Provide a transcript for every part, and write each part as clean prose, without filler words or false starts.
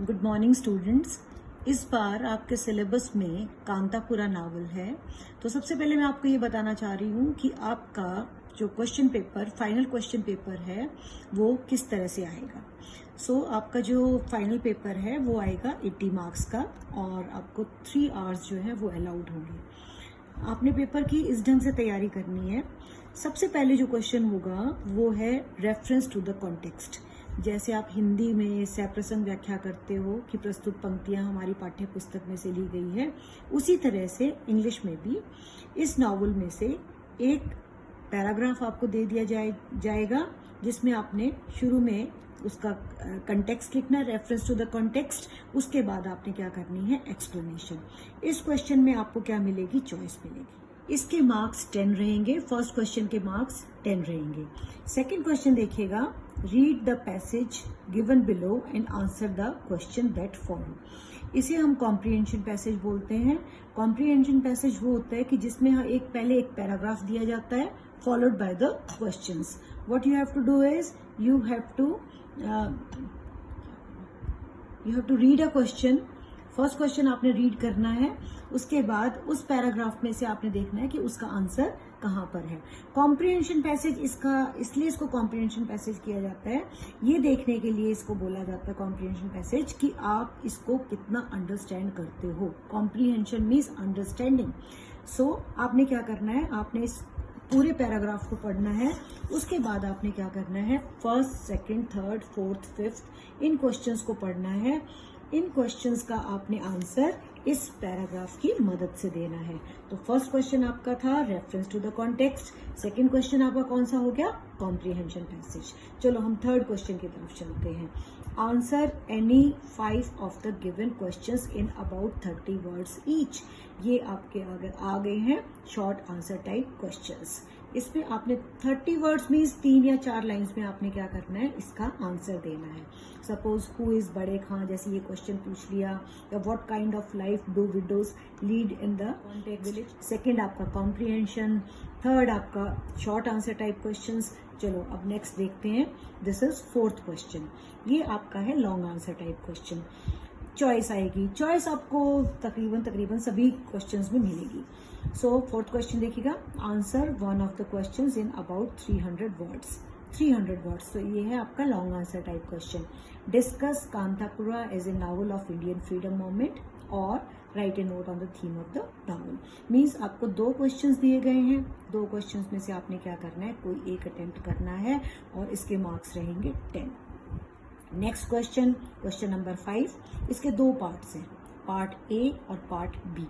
Good morning students. इस बार आपके syllabus में कांतापुरा नावल है। तो सबसे पहले मैं आपको ये बताना चाह रही हूँ कि आपका जो question paper, final question paper है, वो किस तरह से आएगा। आपका जो फाइनल पेपर है वो आएगा 80 मार्क्स का और आपको 3 आवर्स जो है वो अलाउड होंगे। आपने पेपर की इस ढंग से तैयारी करनी है। सबसे पहले जो क्वेश्चन होगा वो है रेफरेंस टू द कॉन्टेक्स्ट। जैसे आप हिंदी में सप्रसंग व्याख्या करते हो कि प्रस्तुत पंक्तियां हमारी पाठ्य पुस्तक में से ली गई है, उसी तरह से इंग्लिश में भी इस नॉवल में से एक पैराग्राफ आपको दे दिया जाएगा जिसमें आपने शुरू में उसका कंटेक्स्ट लिखना, रेफरेंस टू द कॉन्टेक्स्ट। उसके बाद आपने क्या करनी है, एक्सप्लेनेशन। इस क्वेश्चन में आपको क्या मिलेगी, चॉइस मिलेगी। इसके मार्क्स 10 रहेंगे। फर्स्ट क्वेश्चन के मार्क्स 10 रहेंगे। सेकंड क्वेश्चन देखिएगा, read the passage given below and answer the question that follow. इसे हम कॉम्प्रिहेंशन पैसेज बोलते हैं। कॉम्प्रिहेंशन पैसेज वो होता है कि जिसमें पहले एक पैराग्राफ दिया जाता है followed by the questions. What you have to do is you have to read a question. First question आपने रीड करना है, उसके बाद उस पैराग्राफ में से आपने देखना है कि उसका आंसर कहां पर है। कॉम्प्रिहेंशन पैसेज इसलिए इसको कॉम्प्रिहेंशन पैसेज किया जाता है, ये देखने के लिए इसको बोला जाता है कॉम्प्रिहेंशन पैसेज कि आप इसको कितना अंडरस्टैंड करते हो। Comprehension means understanding. आपने क्या करना है, आपने इस पूरे पैराग्राफ को पढ़ना है। उसके बाद आपने क्या करना है, first, second, third, fourth, fifth इन क्वेश्चंस को पढ़ना है। इन क्वेश्चंस का आपने आंसर इस पैराग्राफ की मदद से देना है। तो फर्स्ट क्वेश्चन आपका था reference to the context. Second question आपका कौन सा हो गया, कॉम्प्रिहेंशन पैसेज। चलो हम थर्ड क्वेश्चन की तरफ चलते हैं। Answer any 5 of the given questions in about 30 words each. ये आपके आ गए हैं शॉर्ट आंसर टाइप क्वेश्चंस। इसमें आपने 30 वर्ड्स मीन्स 3 या 4 लाइंस में आपने क्या करना है, इसका आंसर देना है। सपोज हु इज बड़े खां, जैसे ये क्वेश्चन पूछ लिया, या what kind of life do widows lead in the context village. Second आपका कॉम्प्रिहेंशन, थर्ड आपका शॉर्ट आंसर टाइप क्वेश्चंस। चलो अब नेक्स्ट देखते हैं। दिस इज फोर्थ क्वेश्चन, ये आपका है long answer type question. Choice आएगी, चॉइस आपको तकरीबन सभी क्वेश्चंस में मिलेगी। फोर्थ क्वेश्चन देखिएगा, answer one of the questions in about 300 words. 300 words, तो ये है आपका long answer type question. Discuss Kanthapura as a novel of Indian freedom movement और write a note on the theme of the novel. Means आपको 2 questions दिए गए हैं, 2 questions में से आपने क्या करना है, कोई एक अटेम्प्ट करना है और इसके मार्क्स रहेंगे 10। Next question, question number 5। इसके 2 पार्ट्स हैं, पार्ट ए और part B.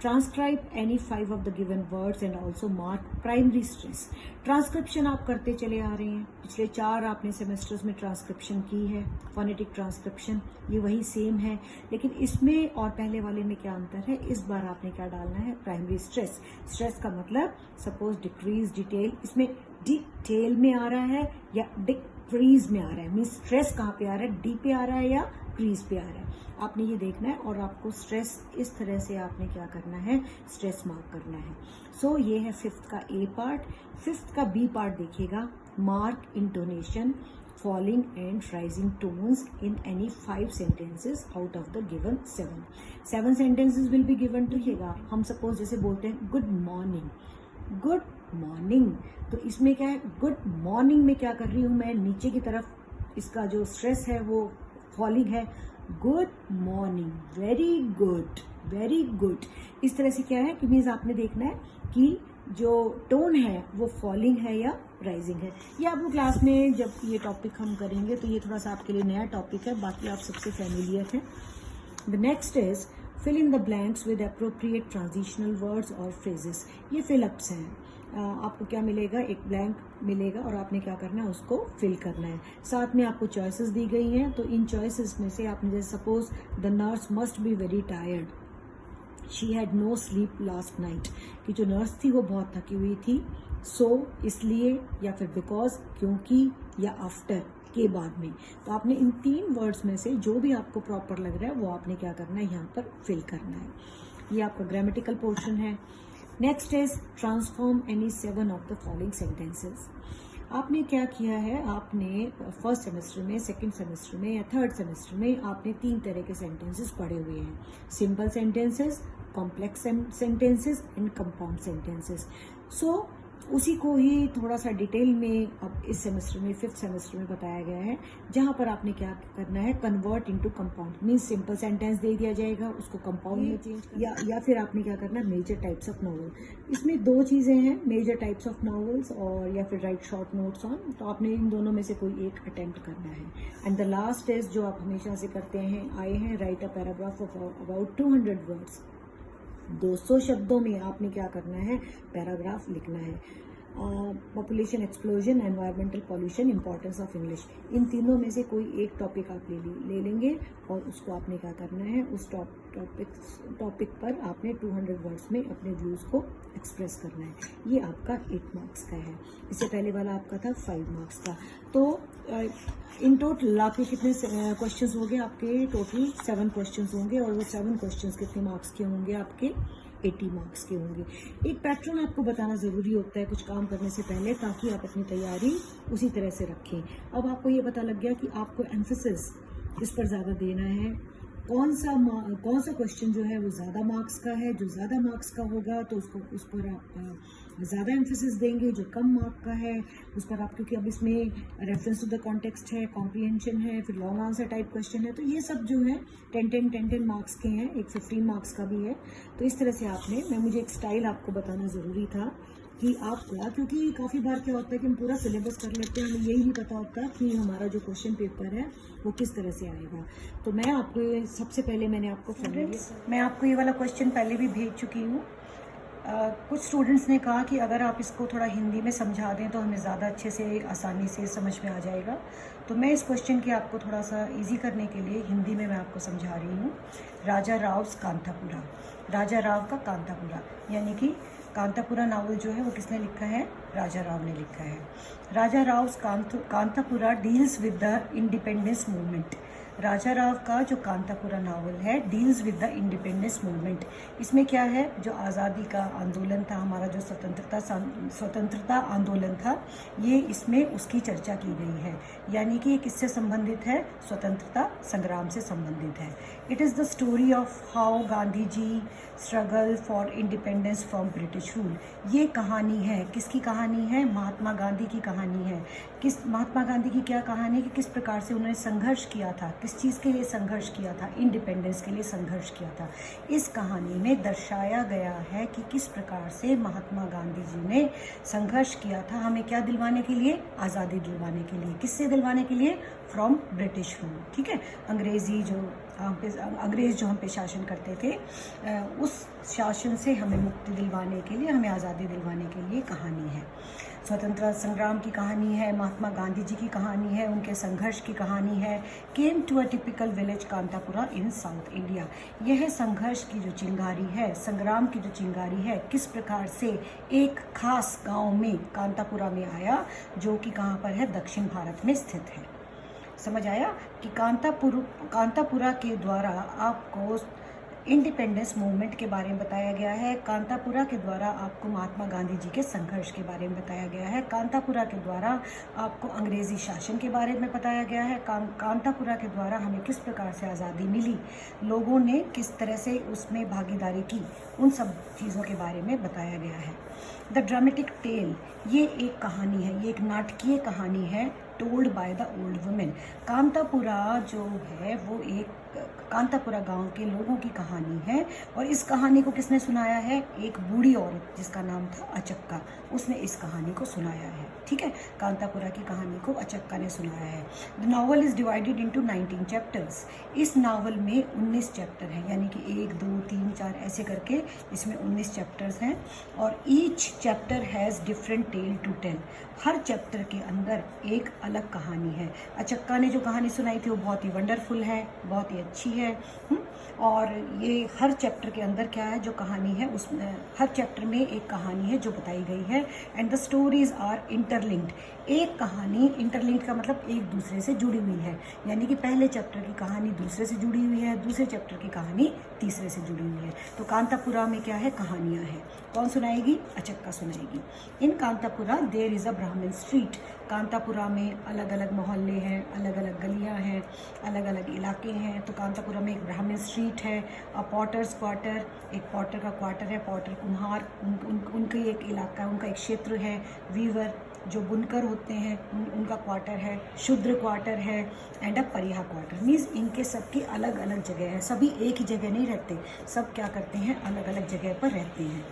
Transcribe any 5 of the given words and also mark primary stress. Transcription आप करते चले आ रहे हैं, पिछले 4 आपने सेमेस्टर्स में ट्रांसक्रिप्शन की है, फोनेटिक ट्रांसक्रिप्शन, ये वही सेम है, लेकिन इसमें और पहले वाले में क्या अंतर है, इस बार आपने क्या डालना है, प्राइमरी स्ट्रेस। स्ट्रेस का मतलब सपोज डिक्रीज, डिटेल, इसमें डिटेल में आ रहा है या डिक्रीज में आ रहा है, मीन स्ट्रेस कहाँ पे आ रहा है, डी पे आ रहा है या क्रीज पे आ रहा है, आपने ये देखना है। और आपको स्ट्रेस इस तरह से आपने क्या करना है, स्ट्रेस मार्क करना है। ये है 5th का ए पार्ट। 5th का बी पार्ट देखिएगा, mark intonation, falling and rising tones in any 5 sentences out of the given 7 sentences will be given to. हम सपोज जैसे बोलते हैं गुड मॉर्निंग, गुड मॉर्निंग, तो इसमें क्या है, गुड मॉर्निंग में क्या कर रही हूं मैं, नीचे की तरफ इसका जो स्ट्रेस है वो फॉलिंग है। Good morning, very good, very good. इस तरह से क्या है कि मीन्स आपने देखना है कि जो टोन है वो फॉलिंग है या राइजिंग है। ये आपको क्लास में जब ये टॉपिक हम करेंगे तो ये थोड़ा सा आपके लिए नया टॉपिक है, बाकी आप सबसे फेमिलियर है। The next is fill in the blanks with appropriate transitional words और फ्रेजेस। ये फिलअप्स हैं। आपको क्या मिलेगा, एक ब्लैंक मिलेगा और आपने क्या करना है, उसको फिल करना है। साथ में आपको चॉइसेस दी गई हैं, तो इन चॉइसेस में से आपने जैसे suppose the nurse must be very tired, she had no sleep last night, कि जो नर्स थी वो बहुत थकी हुई थी, इसलिए, या फिर बिकॉज, क्योंकि, या आफ्टर, के बाद में। तो आपने इन 3 वर्ड्स में से जो भी आपको प्रॉपर लग रहा है वो आपने क्या करना है, यहाँ पर फिल करना है। ये आपका ग्रामेटिकल पोर्शन है। Next is transform any 7 of the following sentences. आपने क्या किया है, आपने फर्स्ट सेमेस्टर में, सेकंड सेमेस्टर में या थर्ड सेमेस्टर में आपने 3 तरह के सेंटेंसेस पढ़े हुए हैं, simple sentences, complex sentences and compound sentences. So उसी को ही थोड़ा सा डिटेल में अब इस सेमेस्टर में, 5th सेमेस्टर में बताया गया है, जहां पर आपने क्या करना है, convert into compound. Means simple sentence दे दिया जाएगा, उसको कंपाउंड में चेंज या फिर आपने क्या करना है, मेजर टाइप्स ऑफ नॉवल। इसमें 2 चीज़ें हैं, मेजर टाइप्स ऑफ नॉवल्स और या फिर राइट शॉर्ट नोट्स ऑन। तो आपने इन दोनों में से कोई एक अटेम्प्ट करना है। एंड द लास्ट टेस्ट जो आप हमेशा से करते हैं, आए हैं, right a paragraph of about 200 words. 200 शब्दों में आपने क्या करना है, पैराग्राफ लिखना है। Population explosion, environmental pollution, importance of English, इन तीनों में से कोई एक टॉपिक आप ले लेंगे और उसको आपने क्या करना है, उस टॉपिक पर आपने 200 वर्ड्स में अपने व्यूज़ को एक्सप्रेस करना है। ये आपका 8 मार्क्स का है। इससे पहले वाला आपका था 5 मार्क्स का। तो इन टोटल आपके कितने क्वेश्चंस हो गए, आपके टोटल 7 क्वेश्चंस होंगे और वो 7 क्वेश्चंस कितने मार्क्स के होंगे, आपके 80 मार्क्स के होंगे। एक पैटर्न आपको बताना ज़रूरी होता है कुछ काम करने से पहले, ताकि आप अपनी तैयारी उसी तरह से रखें। अब आपको ये पता लग गया कि आपको एम्फेसिस इस पर ज़्यादा देना है, कौन सा क्वेश्चन जो है वो ज़्यादा मार्क्स का है। जो ज़्यादा मार्क्स का होगा तो उस पर आप ज़्यादा एम्फेसिस देंगे। जो कम मार्क का है उस पर आप, क्योंकि अब इसमें रेफरेंस टू द कॉन्टेक्स्ट है, कॉम्प्रिहेंशन है, फिर लॉन्ग आंसर टाइप क्वेश्चन है, तो ये सब जो है 10 मार्क्स के हैं, एक 15 मार्क्स का भी है। तो इस तरह से मुझे एक स्टाइल आपको बताना ज़रूरी था कि आप क्या, क्योंकि काफ़ी बार क्या होता है कि हम पूरा सिलेबस कर लेते हैं, हमें यही नहीं पता होता कि हमारा जो क्वेश्चन पेपर है वो किस तरह से आएगा। तो मैं आपको सबसे पहले मैं आपको ये वाला क्वेश्चन पहले भी भेज चुकी हूँ। कुछ स्टूडेंट्स ने कहा कि अगर आप इसको थोड़ा हिंदी में समझा दें तो हमें ज़्यादा अच्छे से, आसानी से समझ में आ जाएगा। तो मैं इस क्वेश्चन की आपको थोड़ा सा इजी करने के लिए हिंदी में मैं आपको समझा रही हूँ। राजा राव कांतापुरा, राजा राव का कांतापुरा, यानी कि कांतापुरा नावल जो है वो किसने लिखा है, राजा राव ने लिखा है। Raja Rao Kanthapura deals with the independence movement. Raja Rao का जो कांतापुरा नावल है deals with the independence movement. इसमें क्या है, जो आज़ादी का आंदोलन था, हमारा जो स्वतंत्रता आंदोलन था, ये इसमें उसकी चर्चा की गई है। यानी कि ये किससे संबंधित है, स्वतंत्रता संग्राम से संबंधित है। It is the story of how Gandhi ji struggle for independence from British rule. ये कहानी है, किसकी कहानी है, महात्मा गांधी की कहानी है। महात्मा गांधी की क्या कहानी, कि किस प्रकार से उन्होंने संघर्ष किया था, किस चीज़ के लिए संघर्ष किया था, इंडिपेंडेंस के लिए संघर्ष किया था। इस कहानी में दर्शाया गया है कि किस प्रकार से महात्मा गांधी जी ने संघर्ष किया था, हमें क्या दिलवाने के लिए, आज़ादी दिलवाने के लिए। किससे दिलवाने के लिए, फ्रॉम ब्रिटिश रूल। ठीक है, अंग्रेज़ जो हम पे शासन करते थे, उस शासन से हमें मुक्ति दिलवाने के लिए, हमें आज़ादी दिलवाने के लिए कहानी है। स्वतंत्रता संग्राम की कहानी है, महात्मा गांधी जी की कहानी है, उनके संघर्ष की कहानी है। Came to a typical village Kantapura in South India. यह संघर्ष की जो चिंगारी है, संग्राम की जो चिंगारी है, किस प्रकार से एक खास गांव में, कांतापुरा में आया, जो कि कहाँ पर है, दक्षिण भारत में स्थित है। समझ आया कि कांतापुरा के द्वारा आपको इंडिपेंडेंस मूवमेंट के बारे में बताया गया है। कांतापुरा के द्वारा आपको महात्मा गांधी जी के संघर्ष के बारे में बताया गया है। कांतापुरा के द्वारा आपको अंग्रेज़ी शासन के बारे में बताया गया है। कांतापुरा के द्वारा हमें किस प्रकार से आज़ादी मिली, लोगों ने किस तरह से उसमें भागीदारी की, उन सब चीज़ों के बारे में बताया गया है। द ड्रामेटिक टेल, ये एक कहानी है, ये एक नाटकीय कहानी है, told by the old women. Kanthapura जो है वो एक कांतापुरा गांव के लोगों की कहानी है, और इस कहानी को किसने सुनाया है, एक बूढ़ी औरत जिसका नाम था अचक्का, उसने इस कहानी को सुनाया है। ठीक है, कांतापुरा की कहानी को अचक्का ने सुनाया है। The novel is divided into 19 chapters. इस नावल में 19 चैप्टर हैं, यानी कि 1, 2, 3, 4 ऐसे करके इसमें 19 चैप्टर्स हैं, और each chapter has different tale to tell. हर चैप्टर के अंदर एक अलग कहानी है। अचक्का ने जो कहानी सुनाई थी वो बहुत ही वंडरफुल है, बहुत ही अच्छी है। और ये हर चैप्टर के अंदर क्या है जो कहानी है, उस हर चैप्टर में एक कहानी है जो बताई गई है। And the stories are interlinked. एक कहानी, इंटरलिंक्ड का मतलब एक दूसरे से जुड़ी हुई है, यानी कि पहले चैप्टर की कहानी दूसरे से जुड़ी हुई है, दूसरे चैप्टर की कहानी तीसरे से जुड़ी हुई है। तो कांतापुरा में क्या है, कहानियाँ हैं। कौन सुनाएगी, अचक्का सुनाएगी। इन कांतापुरा देयर इज़ अ ब्राह्मण स्ट्रीट। कांतापुरा में अलग अलग मोहल्ले हैं, अलग अलग गलियां हैं, अलग अलग इलाके हैं। तो कांतापुरा में एक ब्राह्मण स्ट्रीट है, अ पॉटर्स क्वार्टर, एक पॉटर का क्वार्टर है, पॉटर कुम्हार उनका एक इलाका है, उनका एक क्षेत्र है। वीवर जो बुनकर होते हैं उनका क्वार्टर है, शूद्र क्वार्टर है, एंड अ परिहा क्वार्टर। मीन्स इनके सबकी अलग अलग जगह है, सभी एक ही जगह नहीं रहते, सब क्या करते हैं, अलग अलग जगह पर रहते हैं।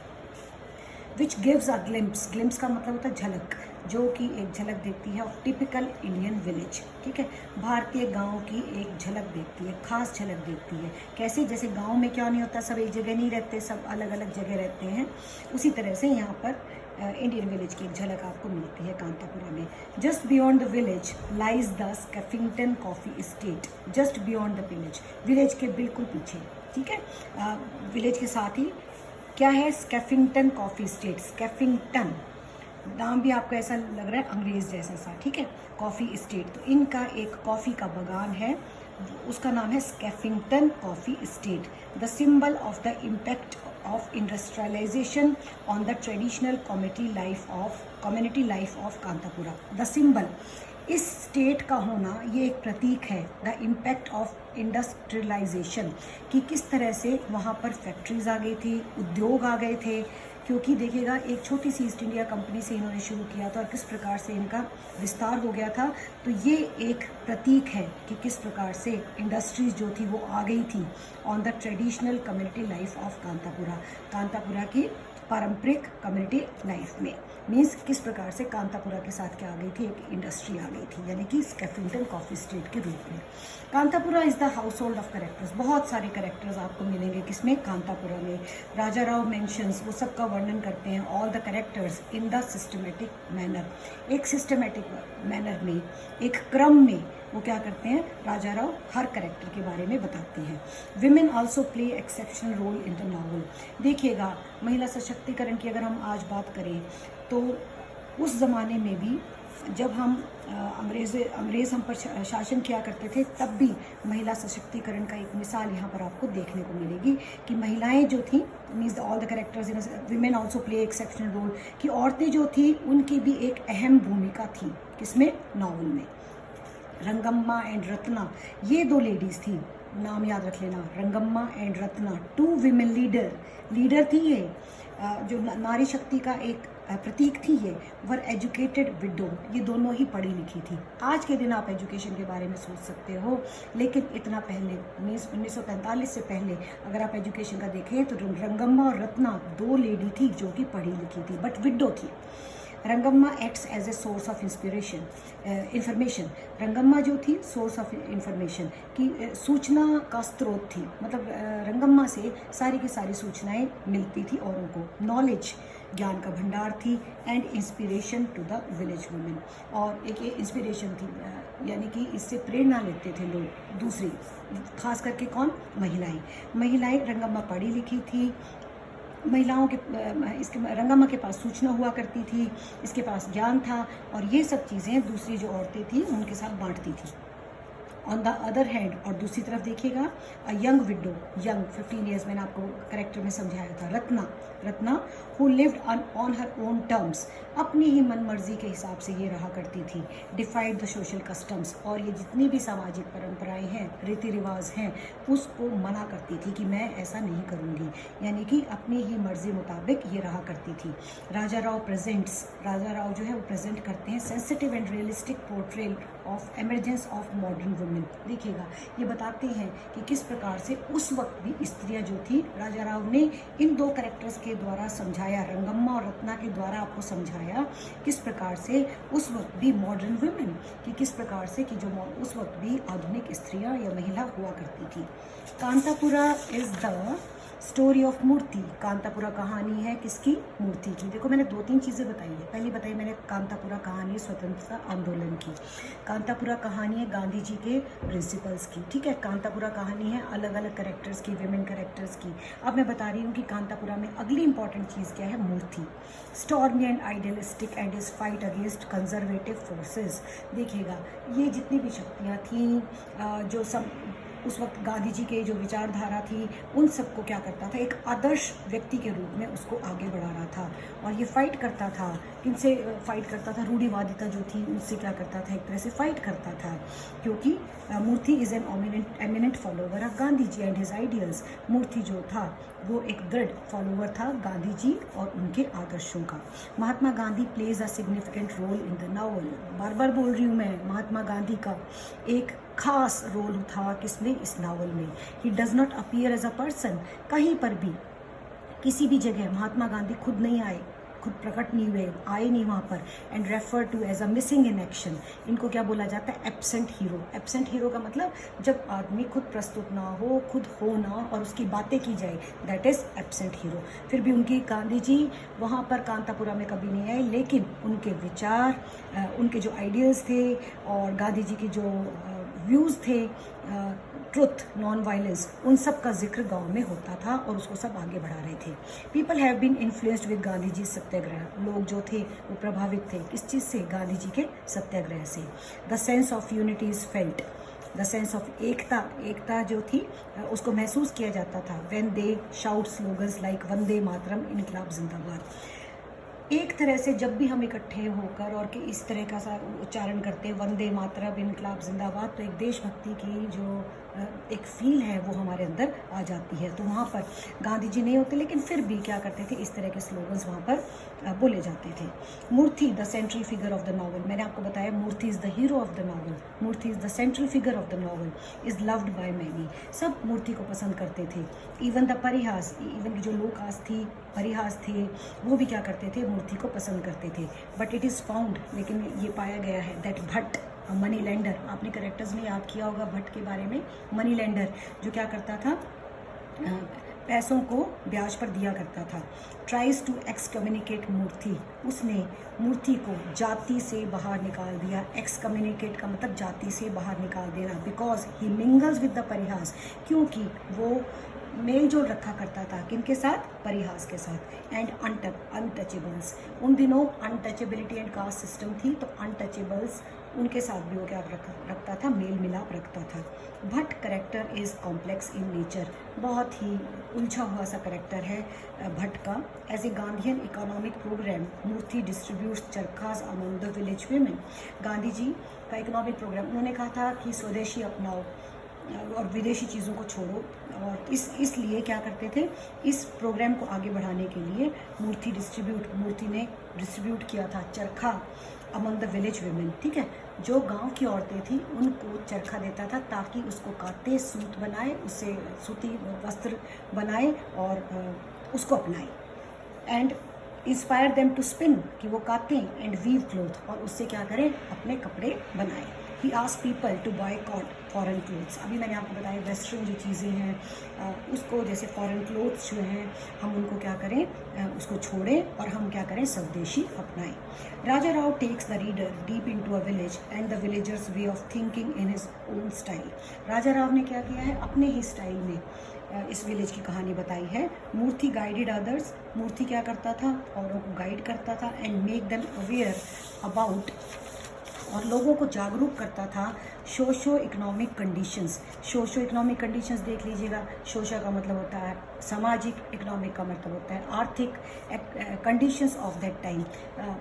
Which gives a glimpse, glimpse का मतलब होता है झलक, जो कि एक झलक देती है ऑफ टिपिकल इंडियन विलेज। ठीक है, भारतीय गांव की एक झलक देती है, खास झलक देती है। कैसे, जैसे गांव में क्या नहीं होता, सब एक जगह नहीं रहते, सब अलग अलग जगह रहते हैं, उसी तरह से यहाँ पर इंडियन विलेज की एक झलक आपको मिलती है कांतापुरा में। Just beyond the village lies the Skeffington coffee estate. Just beyond the village, village के बिल्कुल पीछे, ठीक है, विलेज के साथ ही क्या है, स्कैफिंगटन कॉफी स्टेट। स्कैफिंगटन नाम भी आपको ऐसा लग रहा है अंग्रेज जैसा सा, ठीक है, कॉफ़ी स्टेट। तो इनका एक कॉफ़ी का बागान है, उसका नाम है Skeffington coffee estate. The symbol of the impact of industrialization on the traditional community life of Kanthapura. The symbol, इस स्टेट का होना ये एक प्रतीक है, द इम्पैक्ट ऑफ इंडस्ट्रियलाइजेशन, कि किस तरह से वहाँ पर फैक्ट्रीज आ गई थी, उद्योग आ गए थे। क्योंकि देखिएगा, एक छोटी सी ईस्ट इंडिया कंपनी से इन्होंने शुरू किया था और किस प्रकार से इनका विस्तार हो गया था। तो ये एक प्रतीक है कि किस प्रकार से इंडस्ट्रीज जो थी वो आ गई थी on the traditional community life of Kanthapura, Kanthapura की पारंपरिक कम्युनिटी लाइफ में। मीन्स किस प्रकार से कांतापुरा के साथ क्या आ गई थी, एक इंडस्ट्री आ गई थी, यानी कि स्कैफिंगटन कॉफी स्टेट के रूप में। Kanthapura is the house hold of characters. बहुत सारे करेक्टर्स आपको मिलेंगे किसमें, कांतापुरा में। राजा राव मेंशंस, वो सबका वर्णन करते हैं, all the characters in the systematic manner. एक सिस्टमेटिक मैनर में, एक क्रम में वो क्या करते हैं, राजा राव हर करेक्टर के बारे में बताते हैं। Women also play exceptional role in the novel. देखिएगा, महिला सशक्तिकरण की अगर हम आज बात करें तो उस ज़माने में भी जब हम अंग्रेज़ हम पर शासन किया करते थे, तब भी महिला सशक्तिकरण का एक मिसाल यहाँ पर आपको देखने को मिलेगी कि महिलाएं जो थी, means all the characters in women also play exceptional role, कि औरतें जो थी उनकी भी एक अहम भूमिका थी किसमें, नॉवल में। रंगम्मा एंड रत्ना, ये दो लेडीज़ थी, नाम याद रख लेना, Rangamma and Ratna, two women leader थी ये, जो नारी शक्ति का एक प्रतीक थी। ये वर एजुकेटेड विडो, ये दोनों ही पढ़ी लिखी थी। आज के दिन आप एजुकेशन के बारे में सोच सकते हो, लेकिन इतना पहले 1945 से पहले अगर आप एजुकेशन का देखें तो रंगम्मा और रत्ना दो लेडी थी जो कि पढ़ी लिखी थी, बट विडो थी। Rangamma acts as a source of information. Rangamma जो थी सोर्स ऑफ इंफॉर्मेशन की सूचना का स्रोत थी, मतलब रंगम्मा से सारी की सारी सूचनाएं मिलती थी औरों को। नॉलेज, ज्ञान का भंडार थी, and inspiration to the village women, और एक ये इंस्पिरेशन थी, यानी कि इससे प्रेरणा लेते थे लोग दूसरी, खास करके कौन, महिलाएं। रंगम्मा पढ़ी लिखी थी, महिलाओं के इसके रंगम्मा के पास सूचना हुआ करती थी, इसके पास ज्ञान था, और ये सब चीज़ें दूसरी जो औरतें थी उनके साथ बांटती थी। ऑन द अदर हैंड, और दूसरी तरफ देखिएगा, a young window, young 15 years, मैंने आपको करेक्टर में समझाया था। Ratna who lived on her own terms, अपनी ही मन मर्जी के हिसाब से ये रहा करती थी। डिफाइड द सोशल कस्टम्स, और ये जितनी भी सामाजिक परंपराएं हैं, रीति रिवाज हैं, उसको मना करती थी कि मैं ऐसा नहीं करूँगी, यानी कि अपनी ही मर्जी मुताबिक ये रहा करती थी। राजा राव प्रेजेंट्स, राजा राव जो है वो प्रेजेंट करते हैं sensitive and realistic portrayal of emergence of modern women. देखिएगा, ये बताते हैं कि किस प्रकार से उस वक्त भी स्त्रियां जो थी, राजा राव ने इन दो कैरेक्टर्स के द्वारा समझाया, रंगम्मा और रत्ना के द्वारा आपको समझाया किस प्रकार से उस वक्त भी मॉडर्न वुमेन, कि किस प्रकार से कि जो उस वक्त भी आधुनिक स्त्रियां या महिला हुआ करती थी। Kanthapura is the story of Murthy, Kanthapura कहानी है किसकी? मूर्ति की। देखो मैंने 2-3 चीज़ें बताई है। पहली बताई मैंने कांतापुरा कहानी स्वतंत्रता आंदोलन की, कांतापुरा कहानी है गांधी जी के प्रिंसिपल्स की, ठीक है। कांतापुरा कहानी है अलग अलग कैरेक्टर्स की, विमेन कैरेक्टर्स की। अब मैं बता रही हूँ कि कांतापुरा में अगली इंपॉर्टेंट चीज़ क्या है? Murthy. Stormy and idealistic and is fight against conservative forces. देखिएगा ये जितनी भी शक्तियाँ थीं, जो सब उस वक्त गांधी जी के जो विचारधारा थी, उन सबको क्या करता था? एक आदर्श व्यक्ति के रूप में उसको आगे बढ़ा रहा था। और ये फाइट करता था, किनसे फाइट करता था? रूढ़िवादिता जो थी उनसे क्या करता था? एक तरह से फाइट करता था, क्योंकि Murthy is an eminent follower of Gandhi ji and his ideals. Murthy जो था वो एक दृढ़ फॉलोवर था गांधी जी और उनके आदर्शों का। Mahatma Gandhi plays a significant role in the novel. बार बार बोल रही हूँ मैं, महात्मा गांधी का एक खास रोल था किसमें? इस नावल में। He does not appear as a person. कहीं पर भी किसी भी जगह महात्मा गांधी खुद नहीं आए, खुद प्रकट नहीं हुए, आए नहीं वहाँ पर। And refer to as a missing in action. इनको क्या बोला जाता है? Absent hero. एब्सेंट हीरो का मतलब जब आदमी खुद प्रस्तुत ना हो, खुद हो ना, और उसकी बातें की जाए, दैट इज एब्सेंट हीरो। फिर भी उनकी गांधी जी वहाँ पर कांतापुरा में कभी नहीं आए, लेकिन उनके विचार, उनके जो आइडियल्स थे और गांधी जी के जो व्यूज़ थे, ट्रुथ, नॉन वायलेंस, उन सब का जिक्र गांव में होता था और उसको सब आगे बढ़ा रहे थे। People have been influenced with Gandhi ji satyagraha. लोग जो थे वो प्रभावित थे किस चीज़ से? गांधी जी के सत्याग्रह से। The sense of unity is felt. The sense of ekta, एकता जो थी उसको महसूस किया जाता था। When they shout slogans like Vande Mataram, Inquilab Zindabad. एक तरह से जब भी हम इकट्ठे होकर और कि इस तरह का सा उच्चारण करते हैं वंदे मातरम, इनकलाब जिंदाबाद, तो एक देशभक्ति की जो एक फील है वो हमारे अंदर आ जाती है। तो वहाँ पर गांधी जी नहीं होते, लेकिन फिर भी क्या करते थे? इस तरह के स्लोगन्स वहाँ पर बोले जाते थे। Murthy the central figure of the novel. मैंने आपको बताया Murthy is the hero of the novel, Murthy is the central figure of the novel, is loved by many. सब मूर्ति को पसंद करते थे। इवन द परिहास, इवन जो लोग आस थी, परिहास थे, वो भी क्या करते थे? मूर्ति को पसंद करते थे। बट इट इज़ फाउंड, लेकिन ये पाया गया है दैट भट्ट, मनी लैंडर, आपने करेक्टर्स में याद किया होगा भट्ट के बारे में। मनी लैंडर जो क्या करता था? पैसों को ब्याज पर दिया करता था। ट्राइज टू एक्सकम्युनिकेट मूर्ति, उसने मूर्ति को जाति से बाहर निकाल दिया। एक्सकम्युनिकेट का मतलब जाति से बाहर निकाल देना। Because he mingles with the pariahs, क्योंकि वो मेल जोल रखा करता था किनके साथ? परिहास के साथ। एंड अनटचेबल्स, उन दिनों अनटचेबिलिटी एंड कास्ट सिस्टम थी, तो अनटचेबल्स उनके साथ भी वो क्या रखता था? मेल मिलाप रखता था। Bhatt character is complex in nature, बहुत ही उलझा हुआ सा करेक्टर है भट्ट का। As a Gandhian economic programme, Moorthy distributes charkhas among the village women. Gandhi ji का इकोनॉमिक प्रोग्राम, उन्होंने कहा था कि स्वदेशी अपनाओ और विदेशी चीज़ों को छोड़ो, और इसलिए क्या करते थे? इस प्रोग्राम को आगे बढ़ाने के लिए मूर्ति ने डिस्ट्रीब्यूट किया था चरखा अमंग द विलेज वीमेन, ठीक है। जो गांव की औरतें थी उनको चरखा देता था ताकि उसको काटे, सूत बनाए, उससे सूती वस्त्र बनाए और उसको अपनाए। And inspire them to spin, कि वो काटें, एंड वीव क्लोथ, और उससे क्या करें? अपने कपड़े बनाए। He ask people to boycott foreign clothes. अभी मैंने आपको बताया वेस्टर्न जो चीज़ें हैं उसको, जैसे फॉरेन क्लोथ्स जो हैं, हम उनको क्या करें? उसको छोड़ें और हम क्या करें? स्वदेशी अपनाएं। Raja Rao takes the reader deep into a village and the villagers way of thinking in his own style. Raja Rao ने क्या किया है? अपने ही स्टाइल में इस विलेज की कहानी बताई है। मूर्ति गाइडेड अदर्स, मूर्ति क्या करता था? औरों को गाइड करता था। And make them aware about, और लोगों को जागरूक करता था socio economic conditions. Socio economic conditions देख लीजिएगा। सोशो का मतलब होता है सामाजिक, इकोनॉमिक का मतलब होता है आर्थिक कंडीशंस ऑफ दैट टाइम।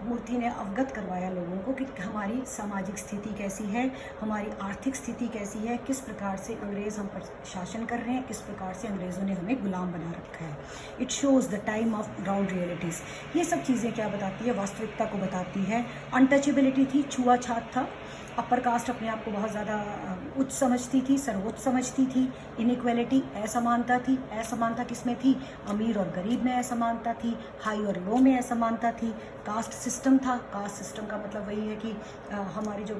मूर्ति ने अवगत करवाया लोगों को कि हमारी सामाजिक स्थिति कैसी है, हमारी आर्थिक स्थिति कैसी है, किस प्रकार से अंग्रेज़ हम पर शासन कर रहे हैं, किस प्रकार से अंग्रेज़ों ने हमें गुलाम बना रखा है। It shows the time of ground realities. ये सब चीज़ें क्या बताती है? वास्तविकता को बताती है। अनटचेबिलिटी थी, छुआछूत था। अपर कास्ट अपने आप को बहुत ज़्यादा उच्च समझती थी, सर्वोच्च समझती थी। इनइक्वालिटी, असमानता थी। असमानता किसमें थी? अमीर और गरीब में असमानता थी, हाई और लो में असमानता थी। कास्ट सिस्टम था। कास्ट सिस्टम का मतलब वही है कि हमारी जो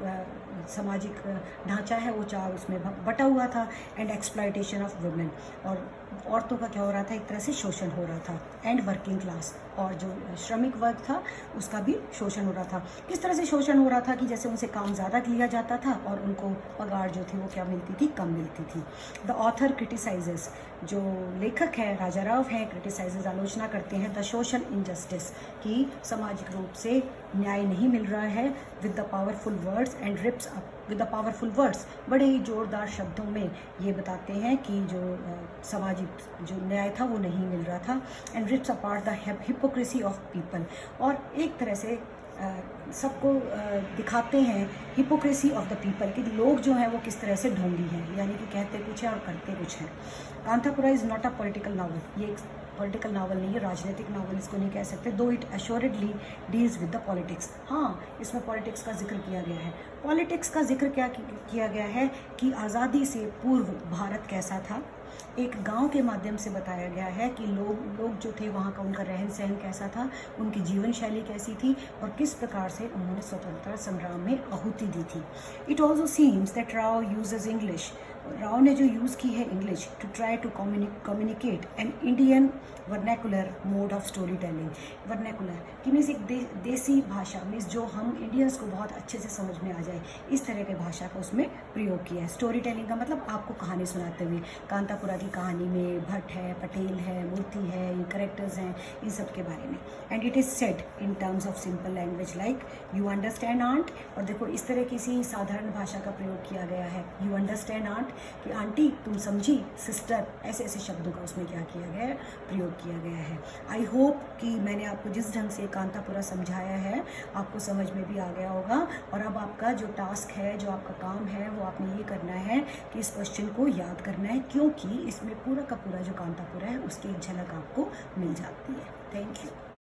सामाजिक ढांचा है वो चार उसमें बटा हुआ था। एंड एक्सप्लॉयटेशन ऑफ वुमेन, और औरतों का क्या हो रहा था, एक तरह से शोषण हो रहा था। एंड वर्किंग क्लास, और जो श्रमिक वर्ग था उसका भी शोषण हो रहा था। किस तरह से शोषण हो रहा था कि जैसे उनसे काम ज़्यादा लिया जाता था और उनको पगार जो थी वो क्या मिलती थी, कम मिलती थी। द ऑथर क्रिटिसाइजेस, जो लेखक है राजा राव हैं, क्रिटिसाइजेस आलोचना करते हैं द सोशल इनजस्टिस, कि सामाजिक रूप से न्याय नहीं मिल रहा है। With the powerful words and rips up, with the powerful words, बड़े ही जोरदार शब्दों में ये बताते हैं कि जो सामाजिक जो न्याय था वो नहीं मिल रहा था। And rips apart the hypocrisy of people, और एक तरह से सबको दिखाते हैं हिपोक्रेसी ऑफ द पीपल, कि लोग जो हैं वो किस तरह से ढोंगी हैं, यानी कि कहते कुछ है और करते कुछ है। Kanthapura is not a political novel, ये एक पॉलिटिकल नावल नहीं है, राजनीतिक नावल इसको नहीं कह सकते, though it assuredly deals with the politics. हाँ, इसमें पॉलिटिक्स का जिक्र किया गया है। पॉलिटिक्स का जिक्र क्या किया गया है कि आज़ादी से पूर्व भारत कैसा था, एक गांव के माध्यम से बताया गया है कि लोग जो थे वहाँ का उनका रहन सहन कैसा था, उनकी जीवन शैली कैसी थी, और किस प्रकार से उन्होंने स्वतंत्रता संग्राम में आहुति दी थी। It also seems that Rao uses English, Rao ने जो यूज़ की है English to try to communicate an Indian vernacular mode of story telling. Vernacular कि मीन्स एक देसी भाषा, मीन्स जो हम इंडियंस को बहुत अच्छे से समझ में आ जाए, इस तरह के भाषा का उसमें प्रयोग किया है। स्टोरी टेलिंग का मतलब आपको कहानी सुनाते हुए। कांतापुरा की कहानी में भट्ट है, पटेल है, मूर्ति है, ये करेक्टर्स हैं, इन सब के बारे में। And it is said in terms of simple language like you understand aunt, और देखो इस तरह की सी साधारण भाषा का प्रयोग किया गया है। यू अंडरस्टैंड आंट, कि आंटी तुम समझी, सिस्टर, ऐसे ऐसे शब्दों का उसमें क्या किया गया है, प्रयोग किया गया है। आई होप कि मैंने आपको जिस ढंग से कांतापुरा समझाया है आपको समझ में भी आ गया होगा। और अब आपका जो टास्क है, जो आपका काम है, वो आपने ये करना है कि इस क्वेश्चन को याद करना है, क्योंकि इसमें पूरा का पूरा जो कांतापुरा है उसकी एक झलक आपको मिल जाती है। Thank you.